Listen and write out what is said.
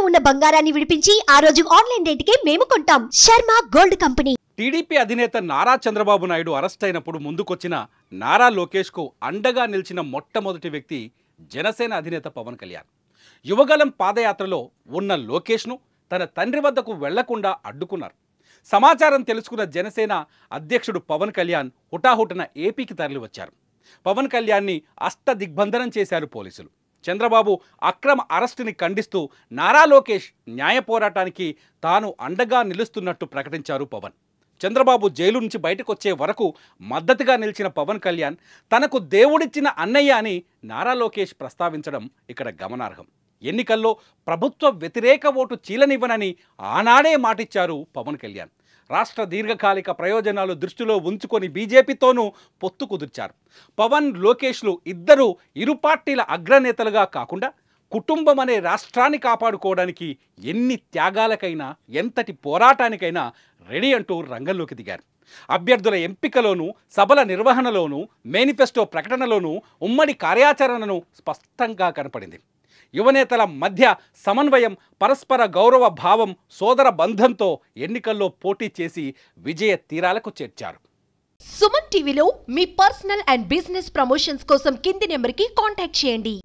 ఉన్న బంగారాన్ని విడిపించి ఆ రోజు ఆన్లైన్ రేటుకే మేము కొంటాం. Sharma gold company. టీడీపీ అధినేత నారా చంద్రబాబు నాయుడు అరెస్ట్ అయినప్పుడు ముందుకొచ్చిన నారా లోకేష్ కు అండగా నిలిచిన మొట్టమొదటి వ్యక్తి జనసేన అధినేత పవన్ కళ్యాణ్. యువగలం పాదయాత్రలో ఉన్న లోకేష్ను తన తండ్రి వద్దకు వెళ్లకుండా అడ్డుకున్నారు. సమాచారం తెలుసుకున్న జనసేన అధ్యక్షుడు పవన్ కళ్యాణ్ హుటాహుటిన ఏపీకి తరలివచ్చారు. పవన్ కళ్యాణ్ని అష్టదిగ్బంధనం చేశారు పోలీసులు. చంద్రబాబు అక్రమ అరెస్టుని ఖండిస్తూ నారా లోకేష్ న్యాయ పోరాటానికి తాను అండగా నిలుస్తున్నట్టు ప్రకటించారు పవన్. చంద్రబాబు జైలు నుంచి బయటకు వచ్చే వరకు మద్దతుగా నిలిచిన పవన్ కళ్యాణ్ తనకు దేవుడిచ్చిన అన్నయ్య అని నారా లోకేష్ ప్రస్తావించడం ఇక్కడ గమనార్హం. ఎన్నికల్లో ప్రభుత్వ వ్యతిరేక ఓటు చీలనివ్వనని ఆనాడే మాటిచ్చారు పవన్ కళ్యాణ్. రాష్ట్ర దీర్ఘకాలిక ప్రయోజనాలు దృష్టిలో ఉంచుకొని బీజేపీతోనూ పొత్తు కుదిర్చారు. పవన్ లోకేష్లు ఇద్దరూ ఇరు పార్టీల అగ్రనేతలుగా కాకుండా కుటుంబం అనే రాష్ట్రాన్ని కాపాడుకోవడానికి ఎన్ని త్యాగాలకైనా ఎంతటి పోరాటానికైనా రెడీ అంటూ రంగంలోకి దిగారు. అభ్యర్థుల ఎంపికలోనూ సభల నిర్వహణలోనూ మేనిఫెస్టో ప్రకటనలోనూ ఉమ్మడి కార్యాచరణను స్పష్టంగా కనపడింది. యువనేతల మధ్య సమన్వయం, పరస్పర గౌరవ భావం, సోదర బంధంతో ఎన్నికల్లో పోటీ చేసి విజయ తీరాలకు చేర్చారు. సుమన్ టీవీలో మీ పర్సనల్ అండ్ బిజినెస్ ప్రమోషన్స్ కోసం కింది నెంబర్కి కాంటాక్ట్ చేయండి.